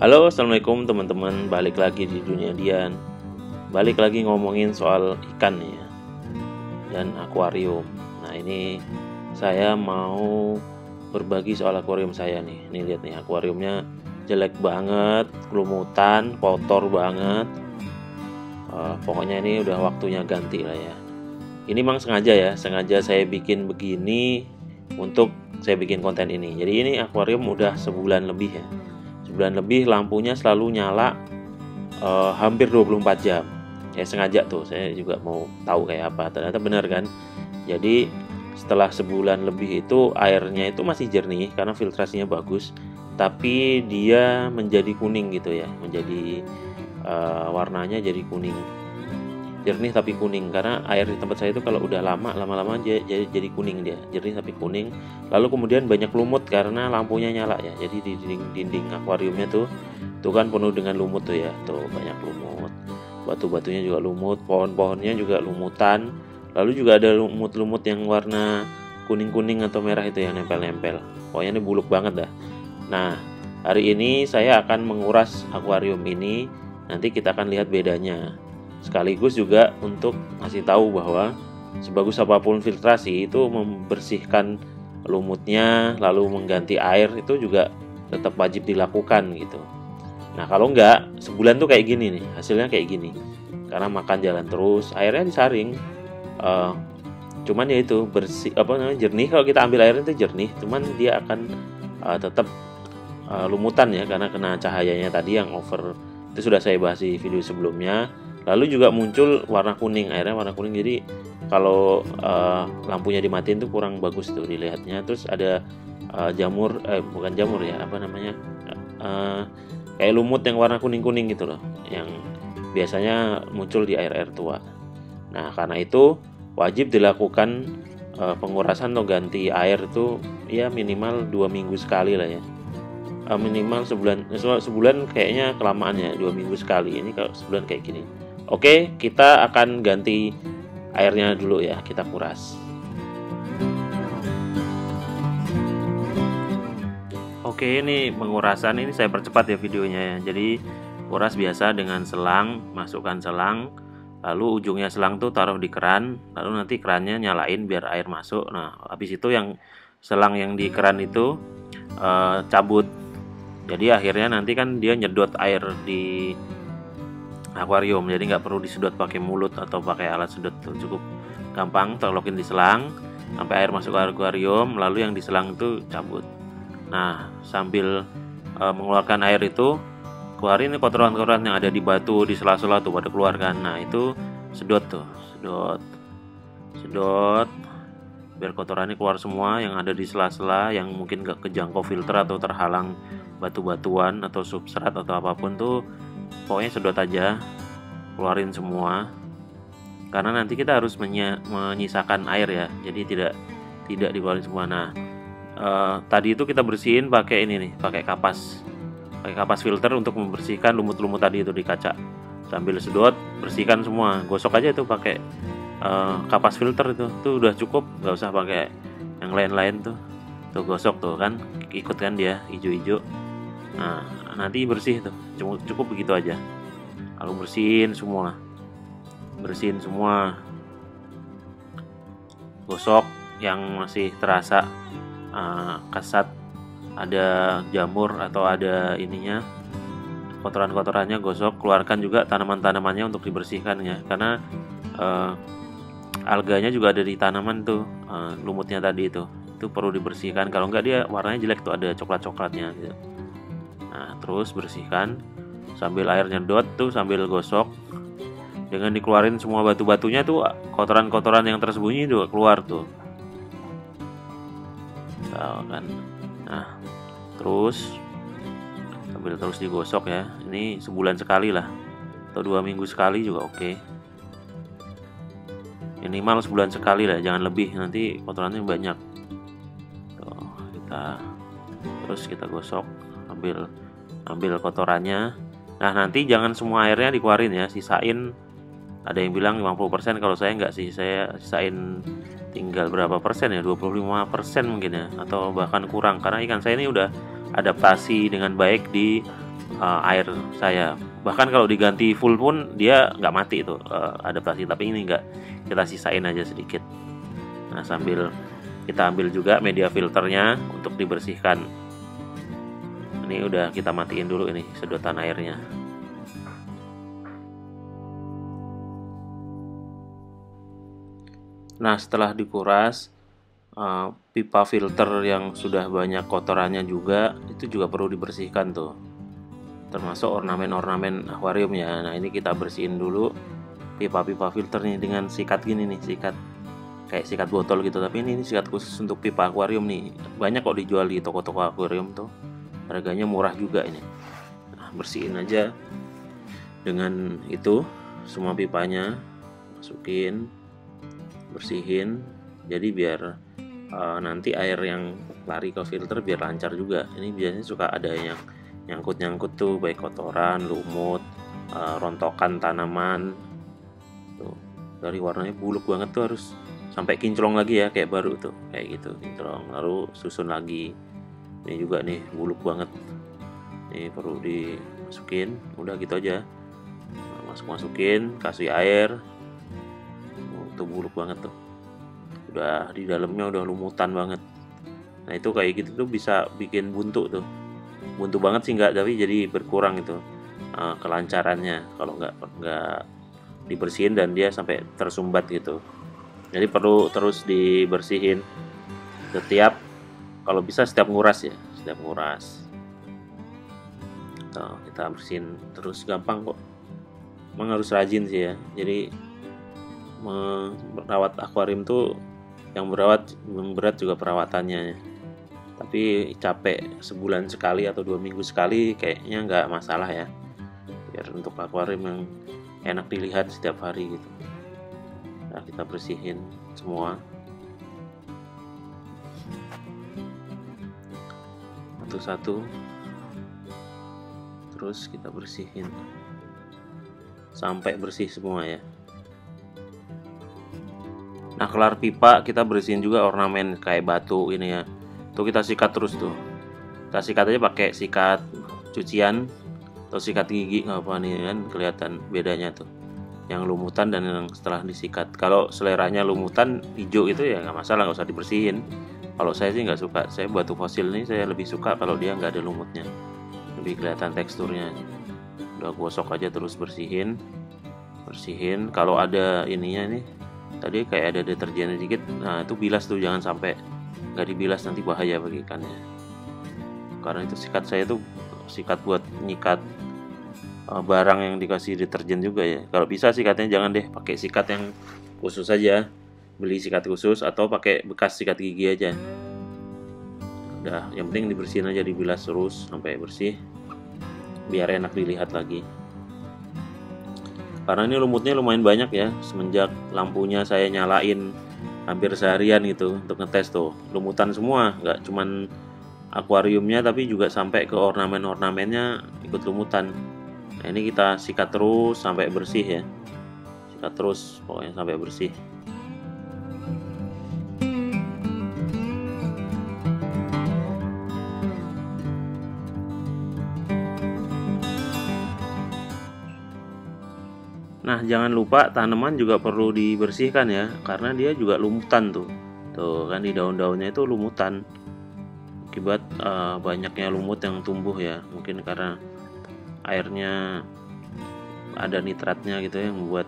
Halo, assalamualaikum teman-teman. Balik lagi di dunia Dian. Balik lagi ngomongin soal ikan nih ya, dan akuarium. Nah ini saya mau berbagi soal akuarium saya nih. Nih lihat nih, akuariumnya jelek banget, kelumutan, kotor banget. Pokoknya ini udah waktunya ganti lah ya. Ini memang sengaja saya bikin begini untuk saya bikin konten ini. Jadi ini akuarium udah sebulan lebih ya. Sebulan lebih lampunya selalu nyala hampir 24 jam. Ya sengaja tuh, saya juga mau tahu kayak apa. Ternyata benar kan. Jadi setelah sebulan lebih itu airnya itu masih jernih karena filtrasinya bagus, tapi dia menjadi kuning gitu ya, menjadi warnanya jadi kuning, jernih tapi kuning, karena air di tempat saya itu kalau udah lama-lama jadi kuning, dia jernih tapi kuning. Lalu kemudian banyak lumut karena lampunya nyala ya, jadi di dinding akuariumnya tuh kan penuh dengan lumut tuh ya, tuh banyak lumut, batu-batunya juga lumut, pohon-pohonnya juga lumutan, lalu juga ada lumut-lumut yang warna kuning-kuning atau merah itu yang nempel-nempel. Pokoknya ini buluk banget dah. Nah hari ini saya akan menguras akuarium ini, nanti kita akan lihat bedanya. Sekaligus juga untuk ngasih tahu bahwa sebagus apapun filtrasi itu membersihkan lumutnya lalu mengganti air itu juga tetap wajib dilakukan gitu. Nah kalau enggak, sebulan tuh kayak gini nih, hasilnya kayak gini, karena makan jalan terus, airnya disaring. Cuman ya itu bersih, jernih. Kalau kita ambil airnya itu jernih, cuman dia akan tetap lumutan ya, karena kena cahayanya tadi yang over. Itu sudah saya bahas di video sebelumnya. Lalu juga muncul warna kuning, airnya warna kuning. Jadi kalau lampunya dimatiin tuh kurang bagus tuh dilihatnya. Terus ada jamur, bukan jamur ya, apa namanya, kayak lumut yang warna kuning-kuning gitu loh, yang biasanya muncul di air-air tua. Nah karena itu wajib dilakukan pengurasan atau ganti air itu ya minimal 2 minggu sekali lah ya. Minimal sebulan kayaknya kelamaan ya, 2 minggu sekali. Ini kalau sebulan kayak gini. Oke, kita akan ganti airnya dulu ya, kita kuras. Oke, ini pengurasan ini saya percepat ya videonya ya. Jadi kuras biasa dengan selang, masukkan selang, lalu ujungnya selang tuh taruh di keran, lalu nanti kerannya nyalain biar air masuk. Nah habis itu yang selang yang di keran itu cabut. Jadi akhirnya nanti kan dia nyedot air di akuarium, jadi nggak perlu disedot pakai mulut atau pakai alat sedot tuh, cukup gampang terlokin di selang sampai air masuk ke akuarium, lalu yang di selang itu cabut. Nah sambil mengeluarkan air itu, keluarin kotoran-kotoran yang ada di batu, di sela-sela tuh pada keluarkan. Nah itu sedot tuh, sedot biar kotorannya keluar semua yang ada di sela-sela yang mungkin gak kejangkau filter atau terhalang batu-batuan atau substrat atau apapun tuh, pokoknya sedot aja, keluarin semua, karena nanti kita harus menyisakan air ya, jadi tidak dikeluarin semua. Nah tadi itu kita bersihin pakai ini nih, pakai kapas filter untuk membersihkan lumut-lumut tadi itu di kaca. Sambil sedot, bersihkan semua, gosok aja itu pakai kapas filter itu tuh udah cukup, nggak usah pakai yang lain-lain tuh gosok tuh kan ikut kan dia hijau-hijau. Nah nanti bersih tuh, cukup begitu aja. Lalu bersihin semua, gosok yang masih terasa kasat, ada jamur atau ada ininya, kotoran-kotorannya gosok, keluarkan juga tanaman-tanamannya untuk dibersihkan ya, karena alganya juga ada di tanaman tuh, lumutnya tadi itu perlu dibersihkan, kalau enggak dia warnanya jelek tuh, ada coklat-coklatnya gitu. Nah terus bersihkan sambil air nyedot tuh, sambil gosok, dengan dikeluarin semua batu-batunya tuh, kotoran-kotoran yang tersembunyi juga keluar tuh. Tahu kan? Nah terus sambil terus digosok ya, ini sebulan sekali lah atau 2 minggu sekali juga oke. Minimal sebulan sekali lah, jangan lebih, nanti kotorannya banyak tuh. Kita gosok, ambil kotorannya. Nah nanti jangan semua airnya dikeluarin ya, sisain. Ada yang bilang 50%, kalau saya enggak sih, saya sisain tinggal berapa persen ya, 25% mungkin ya, atau bahkan kurang, karena ikan saya ini udah adaptasi dengan baik di air saya. Bahkan kalau diganti full pun dia nggak mati itu adaptasi, tapi ini nggak, kita sisain aja sedikit. Nah, sambil kita ambil juga media filternya untuk dibersihkan. Ini udah kita matiin dulu ini sedotan airnya. Nah, setelah dikuras, pipa filter yang sudah banyak kotorannya juga itu juga perlu dibersihkan tuh, termasuk ornamen-ornamen akuarium ya. Nah, ini kita bersihin dulu pipa-pipa filternya dengan sikat gini nih, sikat kayak sikat botol gitu, tapi ini sikat khusus untuk pipa akuarium nih. Banyak kok dijual di toko-toko akuarium tuh, harganya murah juga ini. Nah, bersihin aja dengan itu semua pipanya, masukin, bersihin, jadi biar nanti air yang lari ke filter biar lancar juga. Ini biasanya suka ada yang nyangkut-nyangkut tuh, baik kotoran, lumut, rontokan tanaman tuh, dari warnanya buluk banget tuh, harus sampai kinclong lagi ya, kayak baru tuh, kayak gitu kinclong, lalu susun lagi. Ini juga nih buluk banget, ini perlu dimasukin. Udah gitu aja, masukin, kasih air. Tuh buluk banget tuh, udah di dalamnya udah lumutan banget. Nah, itu kayak gitu tuh bisa bikin buntu tuh, buntu banget sih enggak, tapi jadi berkurang itu kelancarannya kalau nggak dibersihin dan dia sampai tersumbat gitu. Jadi perlu terus dibersihin setiap, kalau bisa setiap nguras ya, setiap nguras. Tuh, kita bersihin terus, gampang kok. Emang harus rajin sih ya. Jadi merawat akuarium tuh, yang berat juga perawatannya. Tapi capek sebulan sekali atau 2 minggu sekali kayaknya nggak masalah ya. Biar untuk akuarium yang enak dilihat setiap hari gitu. Nah, kita bersihin semua satu-satu, terus kita bersihin sampai bersih semua ya. Nah, kelar pipa kita bersihin juga ornamen kayak batu ini ya. Tuh kita sikat terus tuh. Kita sikat aja pakai sikat cucian atau sikat gigi, nggak apa nih kan, kelihatan bedanya tuh. Yang lumutan dan yang setelah disikat. Kalau seleranya lumutan hijau itu ya nggak masalah, nggak usah dibersihin. Kalau saya sih nggak suka. Saya batu fosil ini saya lebih suka kalau dia nggak ada lumutnya, lebih kelihatan teksturnya. Udah gosok aja terus bersihin. Kalau ada ininya nih, tadi kayak ada deterjen dikit, nah itu bilas tuh, jangan sampai nggak dibilas, nanti bahaya bagi ikannya. Karena itu sikat saya tuh sikat buat nyikat barang yang dikasih deterjen juga ya. Kalau bisa sikatnya jangan deh pakai sikat yang khusus aja, beli sikat khusus atau pakai bekas sikat gigi aja. Udah, yang penting dibersihin aja, dibilas terus sampai bersih biar enak dilihat lagi. Karena ini lumutnya lumayan banyak ya, semenjak lampunya saya nyalain hampir seharian gitu untuk ngetes tuh, lumutan semua, nggak cuman akuariumnya tapi juga sampai ke ornamen-ornamennya ikut lumutan. Nah, ini kita sikat terus sampai bersih ya, sikat terus pokoknya sampai bersih. Nah, jangan lupa tanaman juga perlu dibersihkan ya, karena dia juga lumutan tuh. Tuh kan di daun-daunnya itu lumutan. Akibat banyaknya lumut yang tumbuh ya. Mungkin karena airnya ada nitratnya gitu ya, yang membuat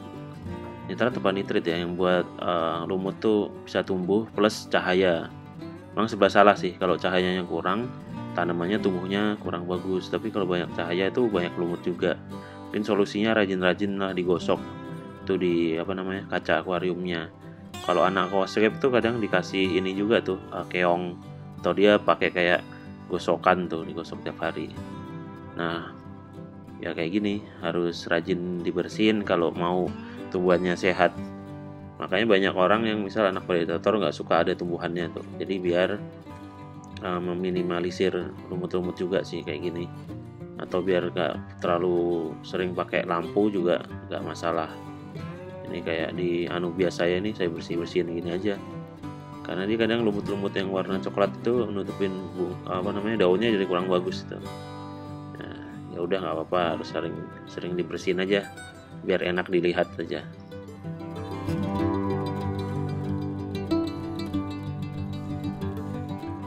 nitrat apa nitrit ya, yang buat lumut tuh bisa tumbuh, plus cahaya. Memang serba salah sih, kalau cahayanya kurang, tanamannya tumbuhnya kurang bagus. Tapi kalau banyak cahaya itu banyak lumut juga. Mungkin solusinya rajin-rajin lah digosok tuh di kaca akuariumnya. Kalau anak aquascape tuh kadang dikasih ini juga tuh keong, atau dia pakai kayak gosokan tuh, digosok tiap hari. Nah ya kayak gini, harus rajin dibersihin kalau mau tumbuhannya sehat. Makanya banyak orang yang misal anak predator nggak suka ada tumbuhannya tuh, jadi biar meminimalisir lumut-lumut juga sih kayak gini. Atau biar gak terlalu sering pakai lampu juga gak masalah. Ini kayak di Anubias saya nih, saya bersihin gini aja, karena dia kadang lumut-lumut yang warna coklat itu nutupin daunnya jadi kurang bagus itu. Nah ya udah nggak apa-apa, harus sering dibersihin aja biar enak dilihat saja.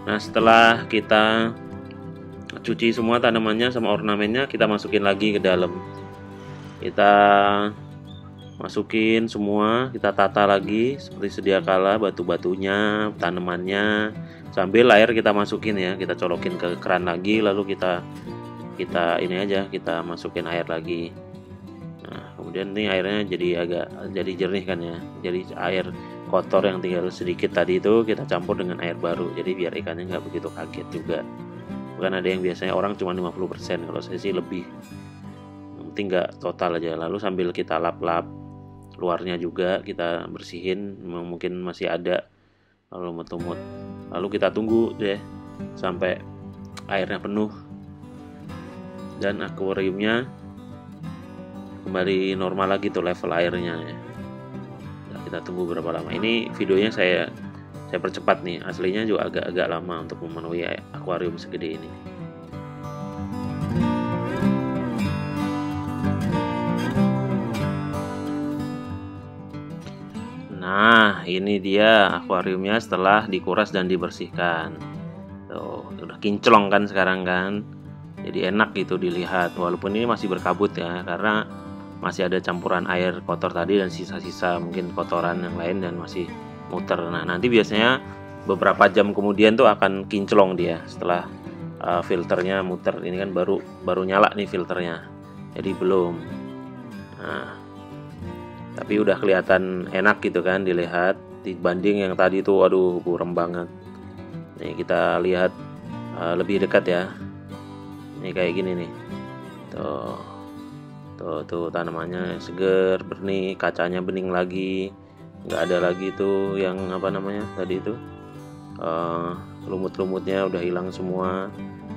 Nah, setelah kita cuci semua tanamannya sama ornamennya, kita masukin lagi ke dalam. Kita masukin semua, kita tata lagi seperti sedia kala, batu-batunya, tanamannya, sambil air kita masukin ya, kita colokin ke keran lagi, lalu kita ini aja, kita masukin air lagi. Nah, kemudian ini airnya jadi jernih kan ya, jadi air kotor yang tinggal sedikit tadi itu kita campur dengan air baru, jadi biar ikannya nggak begitu kaget juga. Bukan ada yang biasanya orang cuma 50%, kalau saya sih lebih, yang penting nggak total aja. Lalu sambil kita lap-lap luarnya juga kita bersihin, mungkin masih ada kalau lumut-lumut. Lalu kita tunggu deh sampai airnya penuh dan akuariumnya kembali normal lagi tuh level airnya ya. Nah, kita tunggu berapa lama. Ini videonya saya percepat nih, aslinya juga agak lama untuk memenuhi akuarium segede ini. Nah, ini dia akuariumnya setelah dikuras dan dibersihkan. Tuh, udah kinclong kan sekarang kan. Jadi enak gitu dilihat, walaupun ini masih berkabut ya, karena masih ada campuran air kotor tadi dan sisa-sisa mungkin kotoran yang lain dan masih muter. Nah, nanti biasanya beberapa jam kemudian tuh akan kinclong dia setelah filternya muter. Ini kan baru nyala nih filternya, jadi belum. Nah, tapi udah kelihatan enak gitu kan dilihat, dibanding yang tadi tuh aduh buram banget. Nih kita lihat lebih dekat ya. Ini kayak gini nih. Tuh tanamannya seger, benih, kacanya bening lagi. Nggak ada lagi tuh yang apa namanya tadi itu lumut-lumutnya udah hilang semua,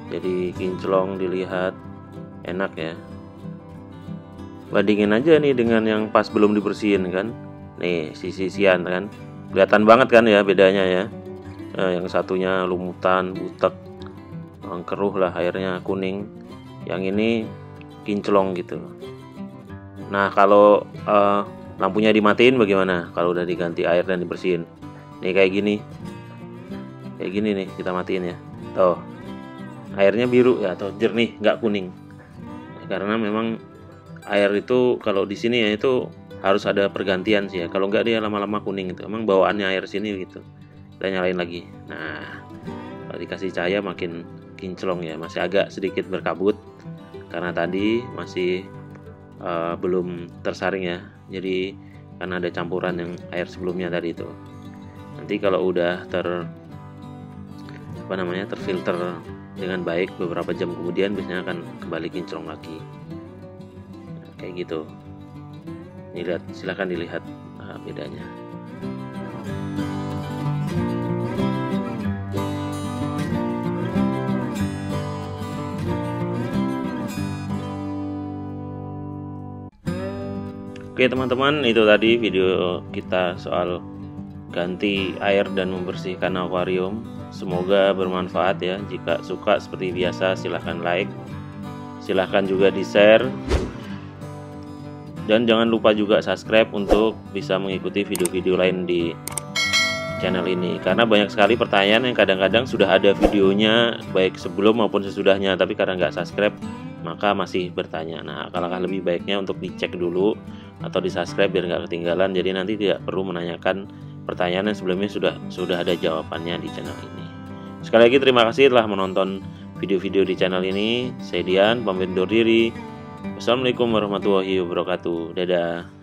jadi kinclong dilihat, enak ya. Bandingin aja nih dengan yang pas belum dibersihin kan, nih sisian kan, kelihatan banget kan ya bedanya ya. Yang satunya lumutan, butek, keruh lah, airnya kuning, yang ini kinclong gitu. Nah, kalau lampunya dimatiin bagaimana kalau udah diganti air dan dibersihin? Nih kayak gini nih, kita matiin ya. Tuh, airnya biru ya, atau jernih, nggak kuning. Karena memang air itu kalau di sini ya itu harus ada pergantian sih ya. Kalau nggak dia lama-lama kuning gitu. Emang bawaannya air sini gitu. Kita nyalain lagi. Nah, kalau dikasih cahaya makin kinclong ya. Masih agak sedikit berkabut karena tadi masih belum tersaring ya. Jadi karena ada campuran yang air sebelumnya tadi itu. Nanti kalau udah terfilter dengan baik beberapa jam kemudian biasanya akan kembali kinclong lagi. Nah, kayak gitu. Ini lihat, silahkan dilihat bedanya. Oke teman-teman, itu tadi video kita soal ganti air dan membersihkan akuarium. Semoga bermanfaat ya. Jika suka seperti biasa silahkan like, silahkan juga di share, dan jangan lupa juga subscribe untuk bisa mengikuti video-video lain di channel ini. Karena banyak sekali pertanyaan yang kadang-kadang sudah ada videonya baik sebelum maupun sesudahnya, tapi karena nggak subscribe maka masih bertanya. Nah, alangkah lebih baiknya untuk dicek dulu atau di subscribe biar nggak ketinggalan, jadi nanti tidak perlu menanyakan pertanyaan yang sebelumnya sudah ada jawabannya di channel ini. Sekali lagi terima kasih telah menonton video-video di channel ini. Saya Dian, pamit undur diri. Wassalamualaikum warahmatullahi wabarakatuh. Dadah.